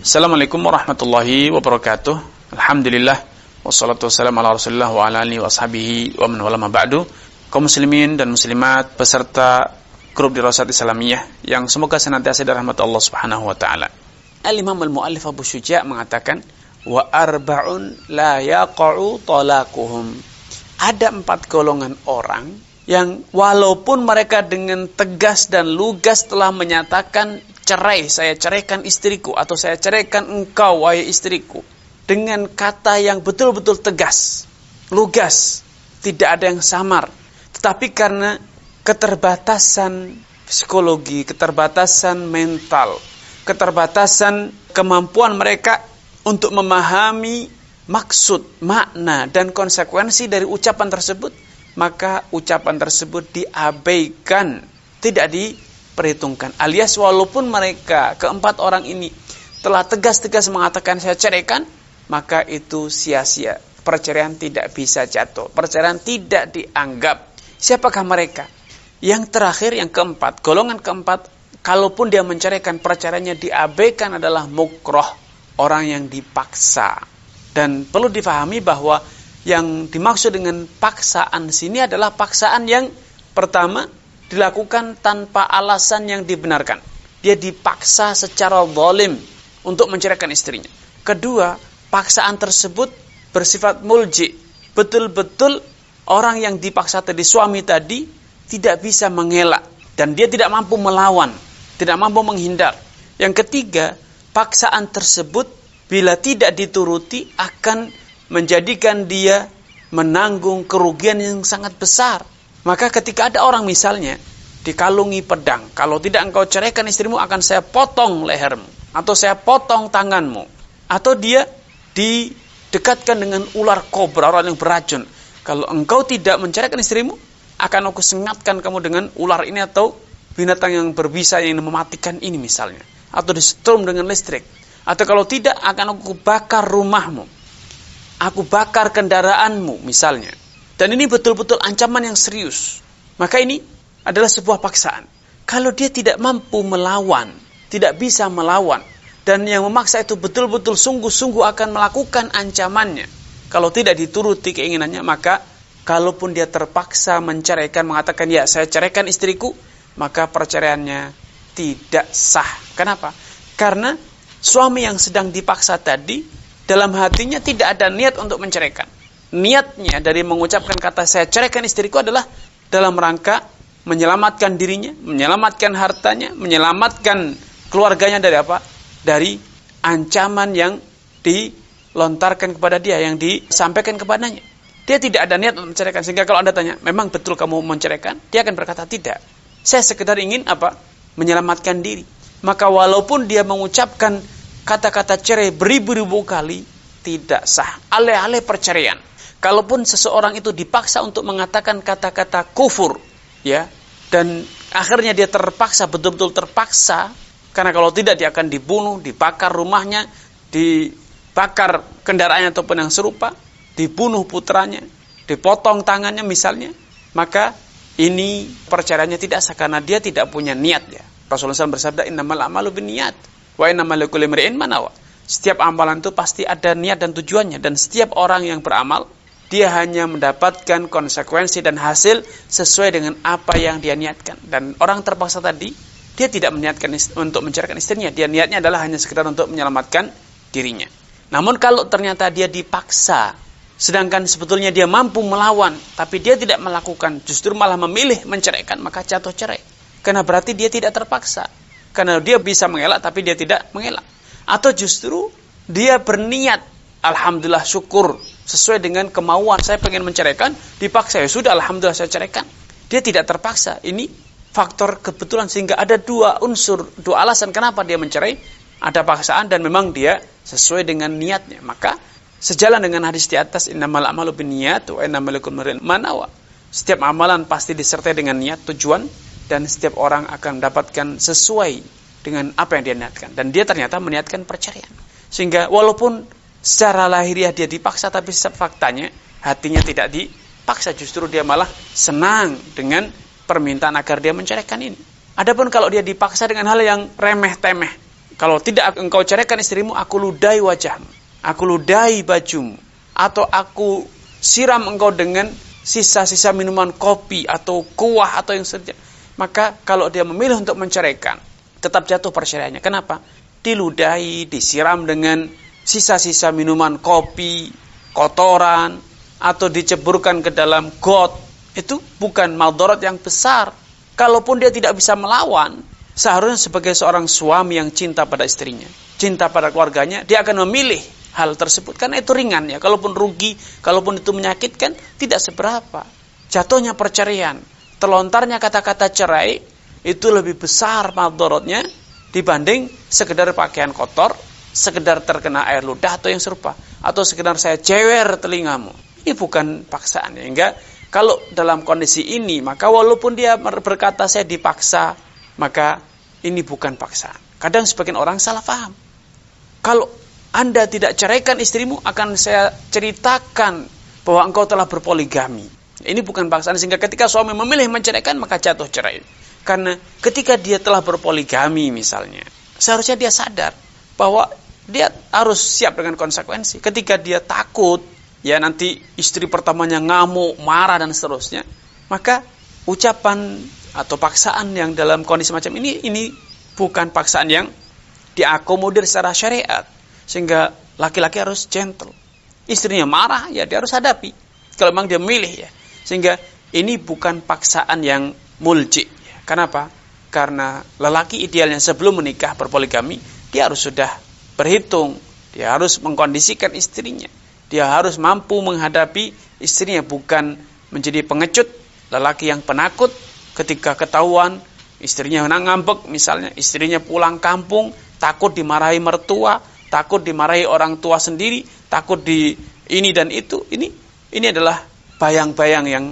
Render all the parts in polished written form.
Assalamualaikum warahmatullahi wabarakatuh. Alhamdulillah wassalatu wassalamu ala Rasulillah wa ala alihi wa ashabihi wa man wala ma ba'du. Kaum muslimin dan muslimat peserta grup Dirasat Islamiyah yang semoga senantiasa dirahmati Allah Subhanahu wa taala. Al-Imam Al-Muallif Abu Syuja' mengatakan wa arba'un la yaqa'u talaquhum. Ada 4 golongan orang yang walaupun mereka dengan tegas dan lugas telah menyatakan cerai, saya ceraikan istriku, atau saya ceraikan engkau wahai istriku, dengan kata yang betul-betul tegas, lugas, tidak ada yang samar. Tetapi karena keterbatasan psikologi, keterbatasan mental, keterbatasan kemampuan mereka untuk memahami maksud, makna, dan konsekuensi dari ucapan tersebut, maka ucapan tersebut diabaikan, tidak diperhitungkan. Alias walaupun mereka keempat orang ini telah tegas-tegas mengatakan saya ceraikan, maka itu sia-sia. Perceraian tidak bisa jatuh. Perceraian tidak dianggap. Siapakah mereka? Yang terakhir, yang keempat, golongan keempat, kalaupun dia menceraikan, perceraiannya diabaikan adalah mukroh, orang yang dipaksa. Dan perlu difahami bahwa yang dimaksud dengan paksaan sini adalah paksaan yang pertama dilakukan tanpa alasan yang dibenarkan. Dia dipaksa secara zalim untuk menceraikan istrinya. Kedua, paksaan tersebut bersifat mulji. Betul-betul orang yang dipaksa tadi, suami tadi, tidak bisa mengelak. Dan dia tidak mampu melawan, tidak mampu menghindar. Yang ketiga, paksaan tersebut bila tidak dituruti akan menjadikan dia menanggung kerugian yang sangat besar. Maka ketika ada orang misalnya dikalungi pedang, kalau tidak engkau ceraikan istrimu akan saya potong lehermu, atau saya potong tanganmu, atau dia didekatkan dengan ular kobra, orang yang beracun, kalau engkau tidak menceraikan istrimu akan aku sengatkan kamu dengan ular ini atau binatang yang berbisa yang mematikan ini misalnya, atau disetrum dengan listrik, atau kalau tidak akan aku bakar rumahmu, aku bakar kendaraanmu misalnya. Dan ini betul-betul ancaman yang serius. Maka ini adalah sebuah paksaan. Kalau dia tidak mampu melawan, tidak bisa melawan, dan yang memaksa itu betul-betul sungguh-sungguh akan melakukan ancamannya, kalau tidak dituruti keinginannya, maka kalaupun dia terpaksa menceraikan, mengatakan ya saya ceraikan istriku, maka perceraiannya tidak sah. Kenapa? Karena suami yang sedang dipaksa tadi dalam hatinya tidak ada niat untuk menceraikan. Niatnya dari mengucapkan kata saya ceraikan istriku adalah dalam rangka menyelamatkan dirinya, menyelamatkan hartanya, menyelamatkan keluarganya dari apa? Dari ancaman yang dilontarkan kepada dia, yang disampaikan kepadanya. Dia tidak ada niat untuk menceraikan. Sehingga kalau Anda tanya, memang betul kamu menceraikan? Dia akan berkata tidak. Saya sekedar ingin apa? Menyelamatkan diri. Maka walaupun dia mengucapkan kata-kata cerai beribu-ribu kali, tidak sah. Alih-alih perceraian. Kalaupun seseorang itu dipaksa untuk mengatakan kata-kata kufur, ya, dan akhirnya dia terpaksa, betul-betul terpaksa, karena kalau tidak dia akan dibunuh, dibakar rumahnya, dibakar kendaraannya ataupun yang serupa, dibunuh putranya, dipotong tangannya misalnya, maka ini perceraiannya tidak sah karena dia tidak punya niat, ya. Rasulullah SAW bersabda, innamal a'malu binniyat wa innamal likulli imri'in ma nawa. Setiap amalan itu pasti ada niat dan tujuannya, dan setiap orang yang beramal dia hanya mendapatkan konsekuensi dan hasil sesuai dengan apa yang dia niatkan. Dan orang terpaksa tadi, dia tidak meniatkan untuk menceraikan istrinya, dia niatnya adalah hanya sekedar untuk menyelamatkan dirinya. Namun kalau ternyata dia dipaksa, sedangkan sebetulnya dia mampu melawan, tapi dia tidak melakukan, justru malah memilih menceraikan, maka jatuh cerai. Karena berarti dia tidak terpaksa. Karena dia bisa mengelak, tapi dia tidak mengelak. Atau justru dia berniat, alhamdulillah syukur, sesuai dengan kemauan, saya pengen menceraikan, dipaksa, ya sudah alhamdulillah saya ceraikan. Dia tidak terpaksa. Ini faktor kebetulan, sehingga ada 2 unsur, 2 alasan kenapa dia mencerai. Ada paksaan dan memang dia sesuai dengan niatnya. Maka sejalan dengan hadis di atas, innamal a'malu binniyat wa innamal likulli imri'in ma nawa. Setiap amalan pasti disertai dengan niat, tujuan, dan setiap orang akan mendapatkan sesuai dengan apa yang dia niatkan. Dan dia ternyata meniatkan perceraian. Sehingga walaupun secara lahiriah dia dipaksa, tapi faktanya hatinya tidak dipaksa, justru dia malah senang dengan permintaan agar dia menceraikan ini. Adapun kalau dia dipaksa dengan hal yang remeh-temeh, Kalau tidak engkau ceraikan istrimu, aku ludahi wajahmu, aku ludahi bajumu, atau aku siram engkau dengan sisa-sisa minuman kopi atau kuah atau yang sejenis. Maka kalau dia memilih untuk menceraikan, tetap jatuh perceraiannya. Kenapa? Diludahi, disiram dengan sisa-sisa minuman kopi, kotoran, atau diceburkan ke dalam got. Itu bukan madarat yang besar. Kalaupun dia tidak bisa melawan, seharusnya sebagai seorang suami yang cinta pada istrinya, cinta pada keluarganya, dia akan memilih hal tersebut. Karena itu ringan ya. Kalaupun rugi, kalaupun itu menyakitkan, tidak seberapa. Jatuhnya perceraian, terlontarnya kata-kata cerai, itu lebih besar madaratnya dibanding sekedar pakaian kotor, sekedar terkena air ludah atau yang serupa, atau sekedar saya jewer telingamu. Ini bukan paksaan. Hingga kalau dalam kondisi ini, maka walaupun dia berkata saya dipaksa, maka ini bukan paksaan. Kadang sebagian orang salah paham. Kalau Anda tidak ceraikan istrimu, akan saya ceritakan bahwa engkau telah berpoligami. Ini bukan paksaan. Sehingga ketika suami memilih menceraikan, maka jatuh cerai. Karena ketika dia telah berpoligami misalnya, seharusnya dia sadar bahwa dia harus siap dengan konsekuensi. Ketika dia takut, ya nanti istri pertamanya ngamuk, marah dan seterusnya, maka ucapan atau paksaan yang dalam kondisi macam ini bukan paksaan yang diakomodir secara syariat. Sehingga laki-laki harus gentle. Istrinya marah, ya dia harus hadapi. Kalau memang dia memilih ya. Sehingga ini bukan paksaan yang mulji. Kenapa? Karena lelaki idealnya sebelum menikah berpoligami, dia harus sudah berhitung, dia harus mengkondisikan istrinya, dia harus mampu menghadapi istrinya, bukan menjadi pengecut, lelaki yang penakut ketika ketahuan istrinya ngambek misalnya, istrinya pulang kampung, takut dimarahi mertua, takut dimarahi orang tua sendiri, takut di ini dan itu. Ini adalah bayang-bayang yang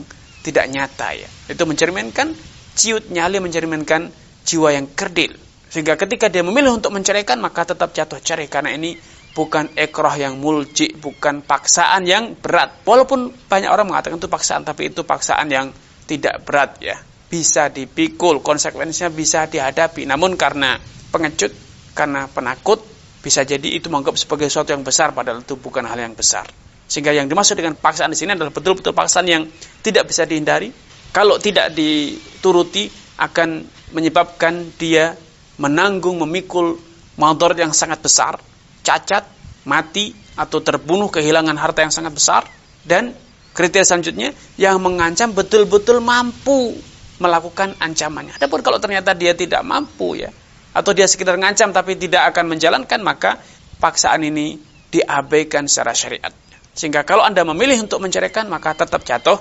tidak nyata ya. Itu mencerminkan ciut nyali, mencerminkan jiwa yang kerdil. Sehingga ketika dia memilih untuk menceraikan, maka tetap jatuh cerai. Karena ini bukan ikrah yang mulji, bukan paksaan yang berat. Walaupun banyak orang mengatakan itu paksaan, tapi itu paksaan yang tidak berat ya. Bisa dipikul, konsekuensinya bisa dihadapi. Namun karena pengecut, karena penakut, bisa jadi itu menganggap sebagai sesuatu yang besar, padahal itu bukan hal yang besar. Sehingga yang dimaksud dengan paksaan di sini adalah betul-betul paksaan yang tidak bisa dihindari. Kalau tidak dituruti, akan menyebabkan dia menanggung, memikul madarat yang sangat besar, cacat, mati, atau terbunuh, kehilangan harta yang sangat besar. Dan kriteria selanjutnya, yang mengancam betul-betul mampu melakukan ancamannya. Adapun kalau ternyata dia tidak mampu ya, atau dia sekedar ngancam tapi tidak akan menjalankan, maka paksaan ini diabaikan secara syariat. Sehingga kalau Anda memilih untuk menceraikan, maka tetap jatuh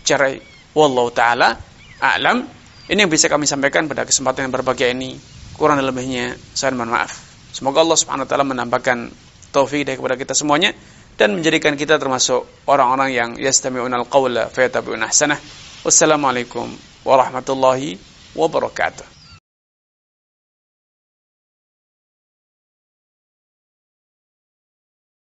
cerai. Wallahu ta'ala a'lam. Ini yang bisa kami sampaikan pada kesempatan yang berbahagia ini. Kurang dan lebihnya saya mohon maaf. Semoga Allah Subhanahu wa taala menambahkan taufik kepada kita semuanya dan menjadikan kita termasuk orang-orang yang yastami'unal qawla fayattabi'una ahsanah. Wassalamualaikum warahmatullahi wabarakatuh.